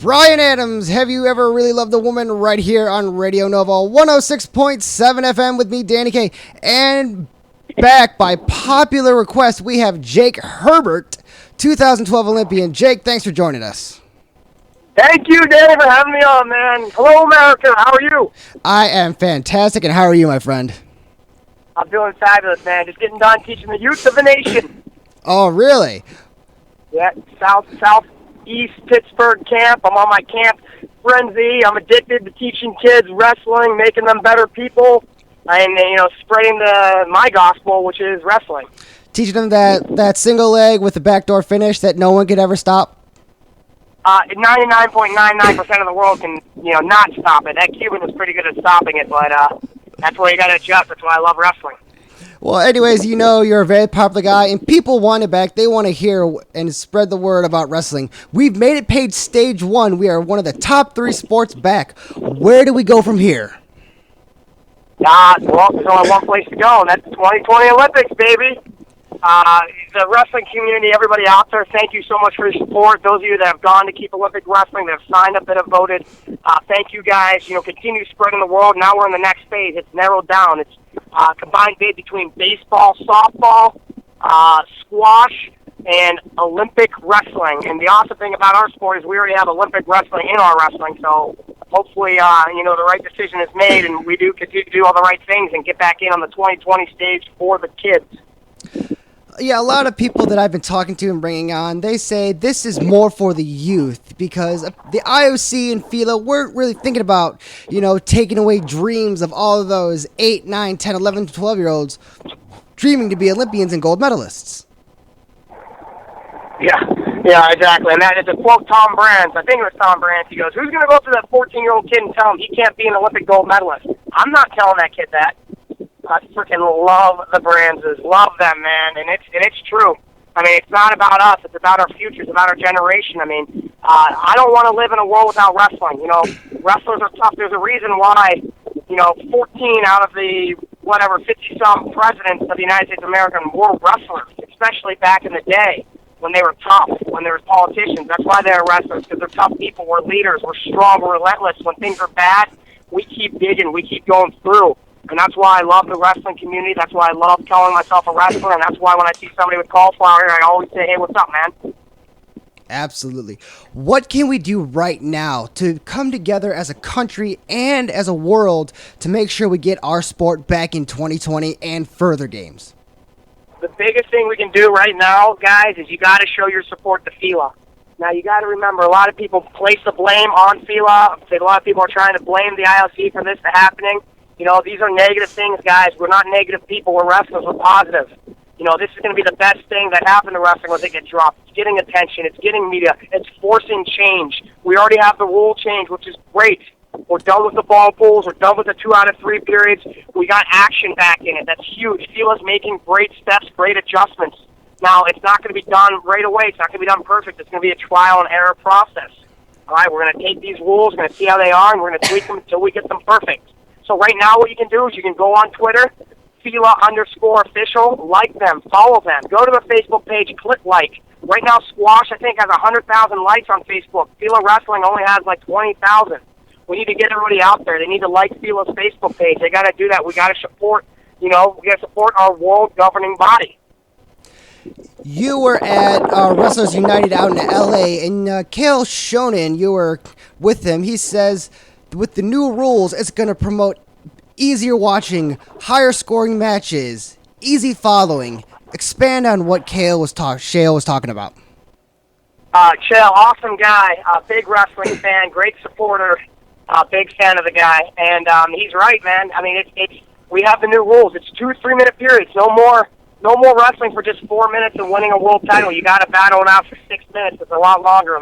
Brian Adams, have you ever really loved a woman? Right here on Radio Nova 106.7 FM with me, Danny K. And back by popular request, we have Jake Herbert, 2012 Olympian. Jake, thanks for joining us. Thank you, Danny, for having me on, man. Hello, America. How are you? I am fantastic, and how are you, my friend? I'm doing fabulous, man. Just getting done teaching the youth of the nation. Oh, really? Yeah, southeast Pittsburgh camp. I'm on my camp frenzy. I'm addicted to teaching kids wrestling, making them better people, and spreading my gospel, which is wrestling. Teaching them that single leg with the backdoor finish that no one could ever stop. 99.99% of the world can not stop it. That Cuban is pretty good at stopping it, but that's where you got to adjust. That's why I love wrestling. Well, anyways, you're a very popular guy, and people want it back. They want to hear and spread the word about wrestling. We've made it past stage 1. We are one of the top 3 sports back. Where do we go from here? Well, there's only one place to go, and that's the 2020 Olympics, baby. The wrestling community, everybody out there, thank you so much for your support. Those of you that have gone to keep Olympic wrestling, that have signed up, that have voted, thank you guys. Continue spreading the world. Now we're in the next phase. It's narrowed down. It's combined bid between baseball, softball, squash, and Olympic wrestling. And the awesome thing about our sport is we already have Olympic wrestling in our wrestling. So hopefully, the right decision is made, and we do continue to do all the right things and get back in on the 2020 stage for the kids. Yeah, a lot of people that I've been talking to and bringing on, they say this is more for the youth because the IOC and FILA weren't really thinking about, taking away dreams of all of those 8, 9, 10, 11, 12-year-olds dreaming to be Olympians and gold medalists. Yeah, exactly. And that is a quote Tom Brands. I think it was Tom Brands. He goes, who's going to go up to that 14-year-old kid and tell him he can't be an Olympic gold medalist? I'm not telling that kid that. I freaking love the Brandses. Love them, man. And it's true. I mean, it's not about us. It's about our future. It's about our generation. I mean, I don't want to live in a world without wrestling. Wrestlers are tough. There's a reason why, 14 out of the, 50-some presidents of the United States of America were wrestlers, especially back in the day when they were tough, when there were politicians. That's why they were wrestlers, because they're tough people. We're leaders. We're strong. We're relentless. When things are bad, we keep digging. We keep going through. And that's why I love the wrestling community. That's why I love calling myself a wrestler. And that's why when I see somebody with cauliflower, I always say, hey, what's up, man? Absolutely. What can we do right now to come together as a country and as a world to make sure we get our sport back in 2020 and further games? The biggest thing we can do right now, guys, is you got to show your support to FILA. Now, you got to remember, a lot of people place the blame on FILA. A lot of people are trying to blame the IOC for this happening. These are negative things, guys. We're not negative people. We're wrestlers. We're positive. This is going to be the best thing that happened to wrestling when they get dropped. It's getting attention. It's getting media. It's forcing change. We already have the rule change, which is great. We're done with the ball pools. We're done with the 2 out of 3 periods. We got action back in it. That's huge. FILA's making great steps, great adjustments. Now, it's not going to be done right away. It's not going to be done perfect. It's going to be a trial and error process. All right, we're going to take these rules. We're going to see how they are, and we're going to tweak them until we get them perfect. So right now what you can do is you can go on Twitter, FILA_official, like them, follow them. Go to the Facebook page, click like. Right now squash, I think, has 100,000 likes on Facebook. FILA wrestling only has like 20,000. We need to get everybody out there. They need to like FILA's Facebook page. They got to do that. We got to support, we got to support our world governing body. You were at Wrestlers United out in L.A., and Cale Shonin, you were with him. He says, with the new rules, it's going to promote easier watching, higher scoring matches, easy following. Expand on what Shale was talking about. Shale, awesome guy, big wrestling fan, great supporter, big fan of the guy, and he's right, man. I mean, we have the new rules. It's 2 3-minute periods. No more wrestling for just 4 minutes and winning a world title. You got to battle it out for 6 minutes. It's a lot longer.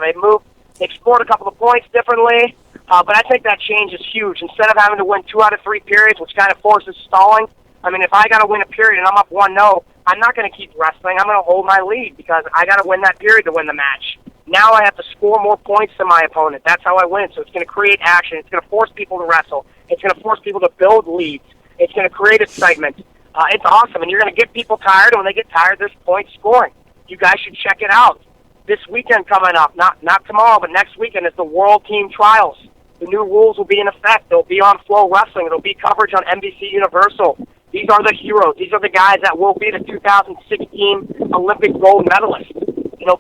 They scored a couple of points differently. But I think that change is huge. Instead of having to win 2 out of 3 periods, which kind of forces stalling, I mean, if I got to win a period and I'm up 1-0, I'm not going to keep wrestling. I'm going to hold my lead because I got to win that period to win the match. Now I have to score more points than my opponent. That's how I win. So it's going to create action. It's going to force people to wrestle. It's going to force people to build leads. It's going to create excitement. It's awesome. And you're going to get people tired. And when they get tired, there's point scoring. You guys should check it out. this weekend coming up, not tomorrow, but next weekend, is the World Team Trials. The new rules will be in effect. They'll be on Flow Wrestling. There'll be coverage on NBC Universal. These are the heroes. These are the guys that will be the 2016 Olympic gold medalists.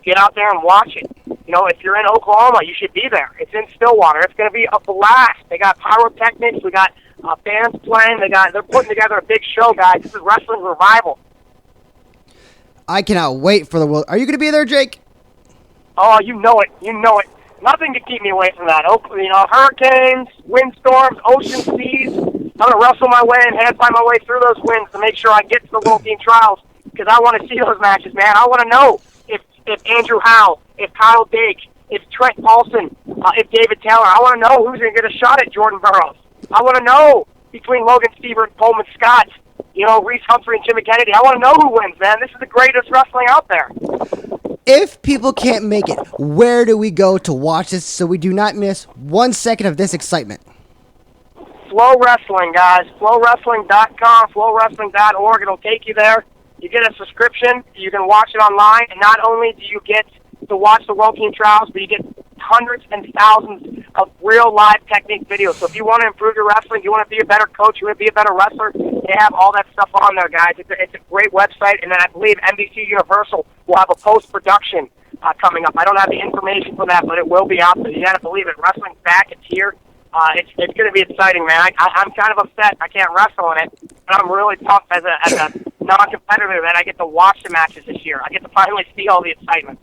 Get out there and watch it. If you're in Oklahoma, you should be there. It's in Stillwater. It's going to be a blast. They got pyrotechnics. We got bands playing. They're putting together a big show, guys. This is Wrestling Revival. I cannot wait for the World. Are you going to be there, Jake? Oh, you know it. Nothing can keep me away from that. Hurricanes, windstorms, ocean seas. I'm going to wrestle my way and hand find my way through those winds to make sure I get to the World Team Trials, because I want to see those matches, man. I want to know if Andrew Howe, if Kyle Dake, if Trent Paulson, if David Taylor. I want to know who's going to get a shot at Jordan Burroughs. I want to know between Logan Stever and Coleman Scott, Reese Humphrey and Jimmy Kennedy. I want to know who wins, man. This is the greatest wrestling out there. If people can't make it, where do we go to watch this so we do not miss 1 second of this excitement? Flow Wrestling, guys. FlowWrestling.com, FlowWrestling.org. It'll take you there. You get a subscription. You can watch it online. And not only do you get to watch the World Team Trials, but you get hundreds and thousands of real live technique videos. So if you want to improve your wrestling, you want to be a better coach, you want to be a better wrestler, they have all that stuff on there, guys. It's a great website. And then I believe NBC Universal will have a post-production coming up. I don't have the information for that, but it will be out there. You got to believe it. Wrestling's back. It's here. It's going to be exciting, man. I'm kind of upset I can't wrestle in it, but I'm really pumped as a non-competitor that I get to watch the matches this year. I get to finally see all the excitement.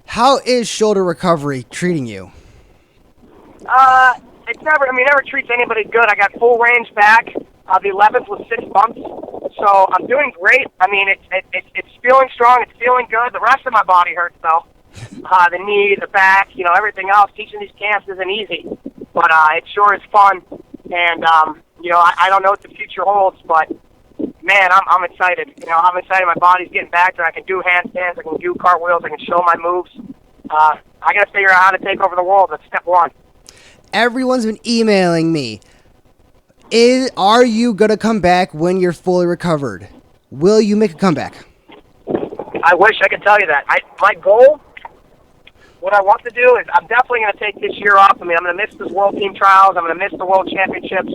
How is shoulder recovery treating you? It never treats anybody good. I got full range back. The 11th was 6 months, so I'm doing great. It's feeling strong. It's feeling good. The rest of my body hurts though. The knee, the back, everything else. Teaching these camps isn't easy, but it sure is fun. And I don't know what the future holds, but man, I'm excited. I'm excited. My body's getting back there. I can do handstands. I can do cartwheels. I can show my moves. I got to figure out how to take over the world. That's step one. Everyone's been emailing me. Are you going to come back when you're fully recovered? Will you make a comeback? I wish I could tell you that. My goal, what I want to do is I'm definitely going to take this year off. I'm going to miss this World Team Trials. I'm going to miss the World Championships.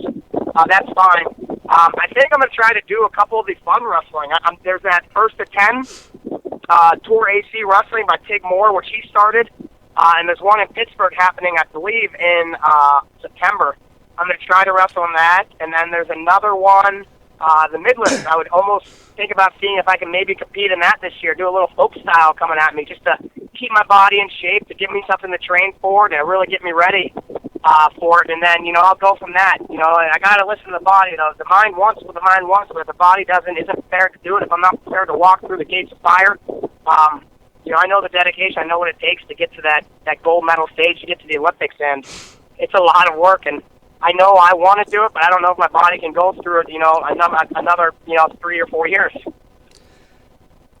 That's fine. I think I'm going to try to do a couple of the fun wrestling. There's that First to 10 Tour AC Wrestling by Tig Moore, which he started. And there's one in Pittsburgh happening, I believe, in September. I'm going to try to wrestle in that. And then there's another one, the Midlands. I would almost think about seeing if I can maybe compete in that this year, do a little folk style coming at me, just to keep my body in shape, to give me something to train for, to really get me ready for it. And then, I'll go from that. I got to listen to the body. The mind wants what the mind wants, but if the body isn't prepared to do it, if I'm not prepared to walk through the gates of fire, I know the dedication. I know what it takes to get to that gold medal stage, to get to the Olympics, and it's a lot of work. And I know I want to do it, but I don't know if my body can go through it, another 3 or 4 years.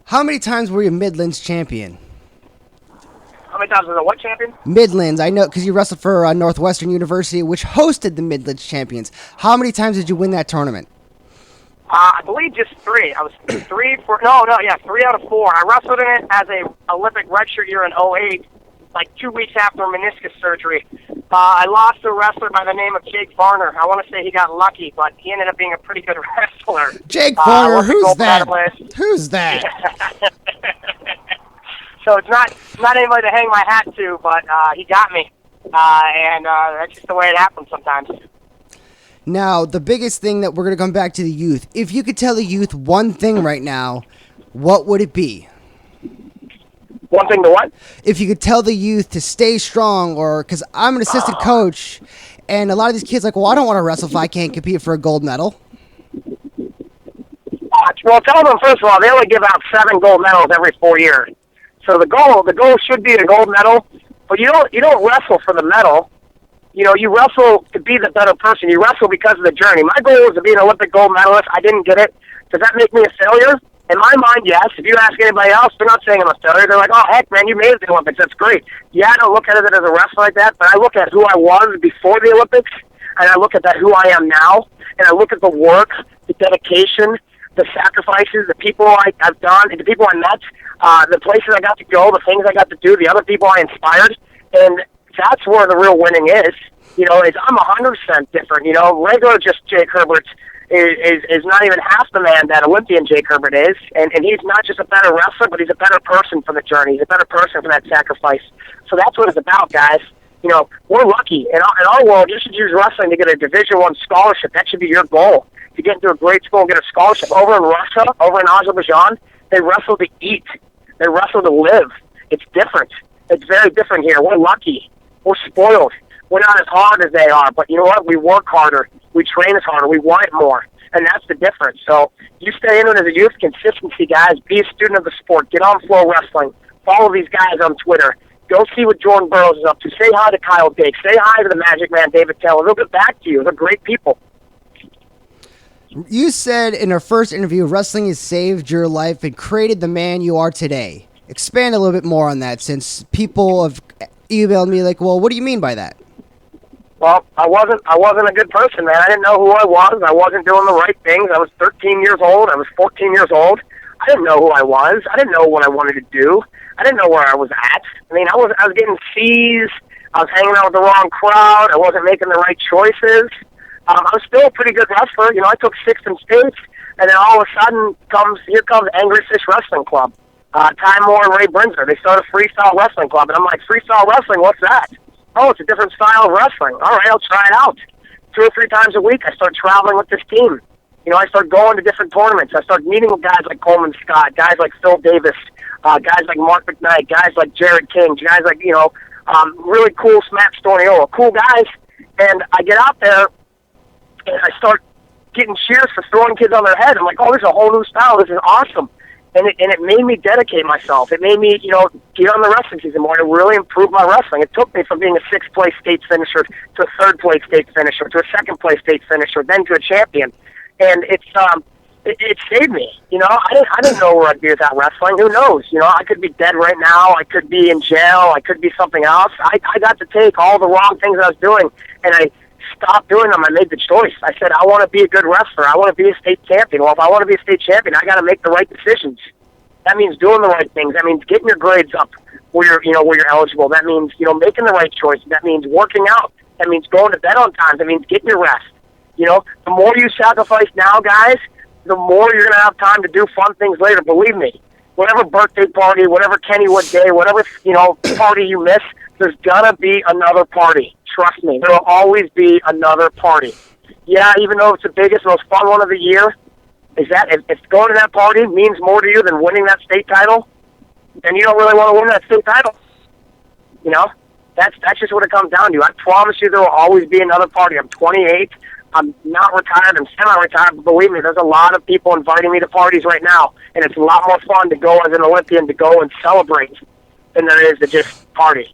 How many times were you Midlands champion? How many times was I what champion? Midlands. I know because you wrestled for Northwestern University, which hosted the Midlands champions. How many times did you win that tournament? I believe just 3. I was 3 out of 4. I wrestled in it as a Olympic redshirt year in 2008, like 2 weeks after meniscus surgery. I lost to a wrestler by the name of Jake Varner. I want to say he got lucky, but he ended up being a pretty good wrestler. Jake Varner, who's that? Who's that? So it's not anybody to hang my hat to, but he got me, and that's just the way it happens sometimes. Now, the biggest thing that we're going to come back to the youth. If you could tell the youth one thing right now, what would it be? One thing to what? If you could tell the youth to stay strong, or because I'm an assistant coach, and a lot of these kids are like, well, I don't want to wrestle if I can't compete for a gold medal. Well, tell them, first of all, they only give out 7 gold medals every 4 years. So the goal should be a gold medal, but you don't wrestle for the medal. You wrestle to be the better person. You wrestle because of the journey. My goal was to be an Olympic gold medalist. I didn't get it. Does that make me a failure? In my mind, yes. If you ask anybody else, they're not saying I'm a failure. They're like, oh, heck, man, you made it to the Olympics. That's great. Yeah, I don't look at it as a wrestler like that, but I look at who I was before the Olympics, and I look at who I am now, and I look at the work, the dedication, the sacrifices, the people I've done, the people I met, the places I got to go, the things I got to do, the other people I inspired, and that's where the real winning is. You know, I'm 100% different. You know, regular just Jake Herbert is not even half the man that Olympian Jake Herbert is, and he's not just a better wrestler, but he's a better person for the journey. He's a better person for that sacrifice. So that's what it's about, guys. You know, we're lucky. In our world, you should use wrestling to get a Division I scholarship. That should be your goal, to get into a great school and get a scholarship. Over in Russia, over in Azerbaijan, they wrestle to eat. They wrestle to live. It's different. It's very different here. We're lucky. We're spoiled. We're not as hard as they are, but you know what? We work harder. We train as harder. We want it more, and that's the difference. So you stay in it as a youth. Consistency, guys. Be a student of the sport. Get on Flow Wrestling. Follow these guys on Twitter. Go see what Jordan Burroughs is up to. Say hi to Kyle Dake. Say hi to the Magic Man, David Taylor. They'll get back to you. They're great people. You said in our first interview, wrestling has saved your life and created the man you are today. Expand a little bit more on that, since people have emailed me like, well, what do you mean by that? Well, I wasn't a good person, man. I didn't know who I was. I wasn't doing the right things. I was 13 years old. I was 14 years old. I didn't know who I was. I didn't know what I wanted to do. I didn't know where I was at. I mean, I was getting C's. I was hanging out with the wrong crowd. I wasn't making the right choices. I was still a pretty good wrestler. You know, I took 6th in states, and then all of a sudden here comes Angry Fish Wrestling Club. Ty Moore and Ray Brinzer. They started a freestyle wrestling club, and I'm like, freestyle wrestling, what's that? Oh, it's a different style of wrestling. All right, I'll try it out. 2 or 3 times a week, I start traveling with this team. You know, I start going to different tournaments. I start meeting with guys like Coleman Scott, guys like Phil Davis, guys like Mark McKnight, guys like Jared King, guys like, you know, really cool Matt Storniola, cool guys. And I get out there, and I start getting cheers for throwing kids on their head. I'm like, oh, this is a whole new style. This is awesome. And it made me dedicate myself. It made me, you know, get on the wrestling season more and really improve my wrestling. It took me from being a 6th-place state finisher to a 3rd-place state finisher to a 2nd-place state finisher, then to a champion. And it saved me. You know, I didn't know where I'd be without wrestling. Who knows? You know, I could be dead right now. I could be in jail. I could be something else. I got to take all the wrong things I was doing, and I stopped doing them. I made the choice. I said, I want to be a good wrestler. I want to be a state champion. Well, if I want to be a state champion, I got to make the right decisions. That means doing the right things. That means getting your grades up where you're eligible. That means, you know, making the right choice. That means working out. That means going to bed on time. That means getting your rest. You know, the more you sacrifice now, guys, the more you're going to have time to do fun things later. Believe me, whatever birthday party, whatever Kennywood Day, whatever, you know, party you miss, there's going to be another party. Trust me, there will always be another party. Yeah, even though it's the biggest, most fun one of the year, if going to that party means more to you than winning that state title, then you don't really want to win that state title. You know, that's just what it comes down to. I promise you there will always be another party. I'm 28. I'm not retired. I'm semi-retired. But believe me, there's a lot of people inviting me to parties right now, and it's a lot more fun to go as an Olympian, to go and celebrate, than there is to just party.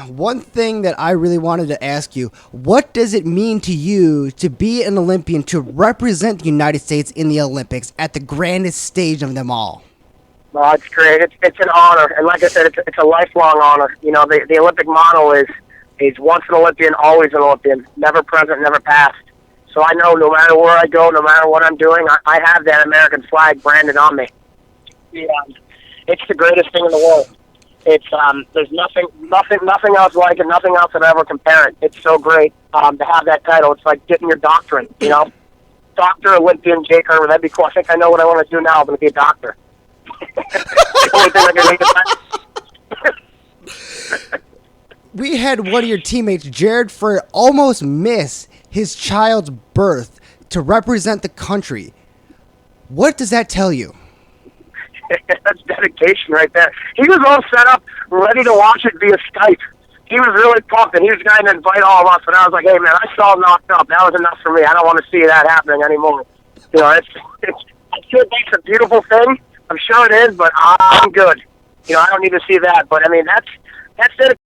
One thing that I really wanted to ask you, what does it mean to you to be an Olympian, to represent the United States in the Olympics at the grandest stage of them all? Well, it's great. It's an honor. And like I said, it's a lifelong honor. You know, the Olympic motto is once an Olympian, always an Olympian, never present, never past. So I know no matter where I go, no matter what I'm doing, I have that American flag branded on me. Yeah, it's the greatest thing in the world. It's there's nothing else like it, nothing else that ever compare it. It's so great to have that title. It's like getting your doctorate, you know. Dr. Olympian Jake Herbert, that'd be cool. I think I know what I want to do now. I'm going to be a doctor. The only thing I can make it. We had one of your teammates, Jared Furr, almost miss his child's birth to represent the country. What does that tell you? That's dedication right there. He was all set up, ready to watch it via Skype. He was really pumped, and he was going to invite all of us. And I was like, "Hey, man, I saw knocked up. That was enough for me. I don't want to see that happening anymore." You know, I'm sure that's a beautiful thing. I'm sure it is, but I'm good. You know, I don't need to see that. But I mean, that's it.